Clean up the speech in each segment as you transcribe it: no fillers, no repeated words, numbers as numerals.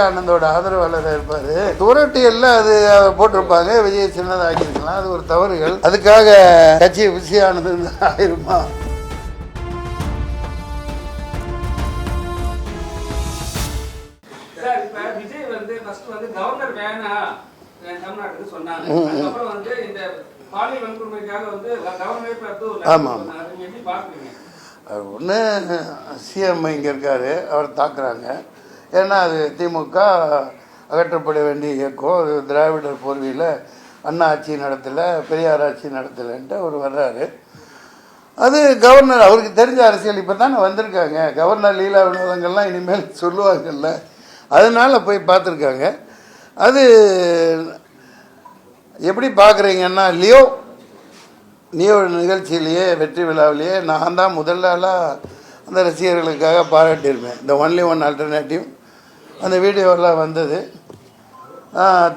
ஆனந்தோட ஆதரவாளராக இருப்பாரு. துரட்டியல்ல அது போட்டிருப்பாங்க, விஜய் சின்னதாக்கிருக்கலாம், அது ஒரு தவறுகள். அதுக்காக கட்சி விஜய் ஆனந்த் ஆயிருமா? விஜய் வந்து ஃபர்ஸ்ட் வந்து கவர்னர் வேணா தமிழ்நாட்டுக்கு சொன்னாங்க. அதுக்கப்புறம் வந்து இந்த பாலியல் வன்கொடுமைக்காக வந்து கவர்னரே எப்படி பாக்குறீங்க? ஒன்று சிஎம் இங்கே இருக்கார், அவர் தாக்குறாங்க. ஏன்னா அது திமுக அகற்றப்பட வேண்டிய இயக்கம், அது திராவிடர் போர்வையில் அண்ணா ஆட்சி நடத்தலை, பெரியார் ஆட்சி நடத்தலைன்ட்டு அவர் வர்றாரு. அது கவர்னர் அவருக்கு தெரிஞ்ச அரசியல் இப்போ தானே வந்திருக்காங்க. கவர்னர் லீலா வினோதங்கள்லாம் இனிமேல் சொல்லுவாங்கல்ல, அதனால் போய் பார்த்துருக்காங்க. அது எப்படி பார்க்குறீங்கன்னா, லியோ நிகழ்ச்சியிலேயே வெற்றி விழாவிலேயே நான் தான் முதலாக அந்த ரசிகர்களுக்காக பாராட்டியிருப்பேன். இந்த ஒன்லி ஒன் ஆல்டர்னேட்டிவ் அந்த வீடியோவெல்லாம் வந்தது.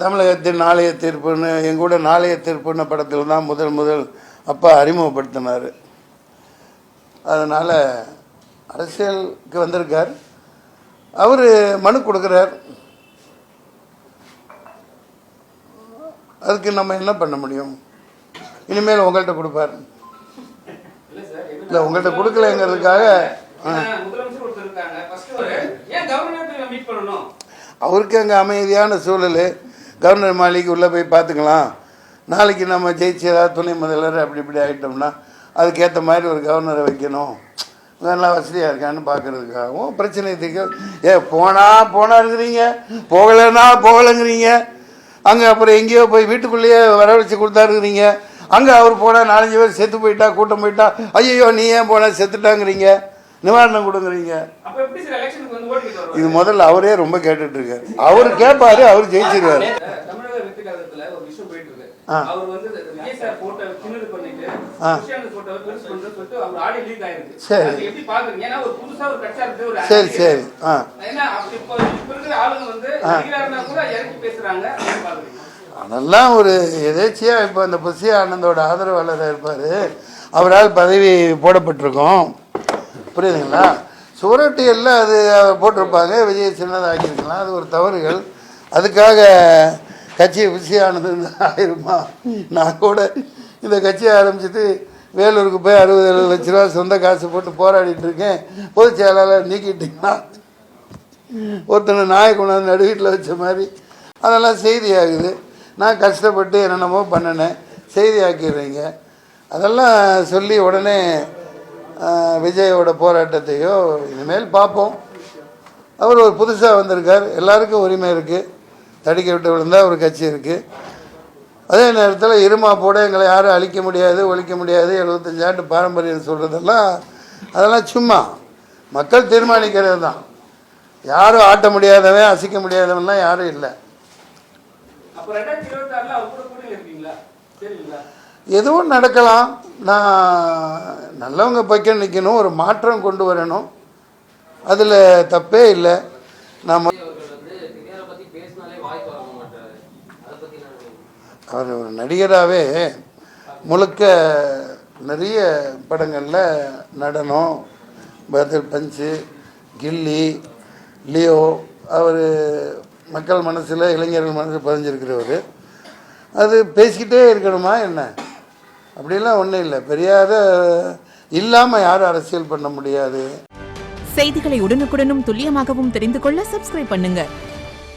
தமிழகத்தின் நாளைய தீர்ப்புன்னு எங்கூட நாளைய தீர்ப்புன்னு படத்தில் தான் முதல் அப்பா அறிமுகப்படுத்தினார். அதனால் அரசியலுக்கு வந்திருக்கார். அவர் மனு கொடுக்குறார். அதுக்கு நம்ம என்ன பண்ண முடியும்? இனிமேல் உங்கள்கிட்ட கொடுப்பார். இல்லை, உங்கள்கிட்ட கொடுக்கலங்கிறதுக்காக அவருக்கு அங்கே அமைதியான சூழல், கவர்னர் மாளிகைக்கு உள்ளே போய் பார்த்துக்கலாம். நாளைக்கு நம்ம ஜெயிச்சு ஏதாவது துணை முதல்வர் அப்படி இப்படி ஆகிட்டோம்னா அதுக்கேற்ற மாதிரி ஒரு கவர்னரை வைக்கணும், நல்லா வசதியாக இருக்கான்னு பார்க்குறதுக்காகவும் பிரச்சனை தீர்க்க. போனாருங்கிறீங்க, போகலைங்கிறீங்க. அங்கே அப்புறம் எங்கேயோ போய் வீட்டுக்குள்ளேயே வரவழைச்சி கொடுத்தாருங்கிறீங்க. அங்கே அவர் போனால் 4-5 பேர் செத்து போயிட்டா, கூட்டம் போயிட்டா, ஐயோ நீ ஏன் போனால் செத்துட்டாங்கிறீங்க, நிவாரணம் கொடுங்குறீங்க. இது முதல்ல அவரே ரொம்ப கேட்டுட்டு இருக்காரு. அவர் கேட்பாரு, அவர் ஜெயிச்சிருவாரு. சரி சரி. அதெல்லாம் ஒரு எதேச்சியாக இப்போ அந்த புஷி ஆனந்தோட ஆதரவாளராக இருப்பார், அவரால் பதவி போடப்பட்டிருக்கோம். புரியுதுங்களா? சுவரொட்டியல்ல அது போட்டிருப்பாங்க, விஜய் சின்னதாக்கிருக்கலாம், அது ஒரு தவறுகள். அதுக்காக கட்சி புஷி ஆனந்த் ஆயிருமா? நான் கூட இந்த கட்சியை ஆரம்பிச்சுட்டு வேலூருக்கு போய் 60-70 லட்ச ரூபா சொந்த காசு போட்டு போராடிட்டு இருக்கேன். பொதுச் செயலாளர் நீக்கிட்டிங்கன்னா ஒருத்தனை நாயை கொண்டாந்து நடு வீட்டில் வச்ச மாதிரி அதெல்லாம் செய்தி ஆகுது. நான் கஷ்டப்பட்டு என்னென்னமோ பண்ணினேன், செய்தி ஆக்கிடுறீங்க. அதெல்லாம் சொல்லி உடனே விஜயோட போராட்டத்தையோ இனிமேல் பார்ப்போம். அவர் ஒரு புதுசாக வந்திருக்கார், எல்லாருக்கும் உரிமை இருக்குது. தடிக்க விட்டு விழுந்தால் ஒரு கட்சி இருக்குது. அதே நேரத்தில் இருமா போட எங்களை யாரும் அழிக்க முடியாது, ஒழிக்க முடியாது, 75 ஆண்டு பாரம்பரியம் சொல்கிறதெல்லாம் அதெல்லாம் சும்மா மக்கள் தீர்மானிக்கிறது தான். யாரும் ஆட்ட முடியாதவன், அசைக்க முடியாதவன்லாம் யாரும் இல்லை. எதுவும் நடக்கலாம். நான் நல்லவங்க பக்கம் நிற்கணும், ஒரு மாற்றம் கொண்டு வரணும், அதில் தப்பே இல்லை. நாம் அவர் ஒரு நடிகராகவே முழுக்க நிறைய படங்களில் நடனம், பதில் பஞ்சு, கில்லி, லியோ, அவர் மக்கள் மனசில் இளைஞர்கள் மனசில் பதிஞ்சிருக்கிறவர். அது பேசிக்கிட்டே இருக்கணுமா என்ன? அப்படிலாம் ஒன்றும் இல்லை. பெரியார் இல்லாமல் யாரும் அரசியல் பண்ண முடியாது. செய்திகளை உடனுக்குடனும் துல்லியமாகவும் தெரிந்து கொள்ள சப்ஸ்கிரைப் பண்ணுங்க.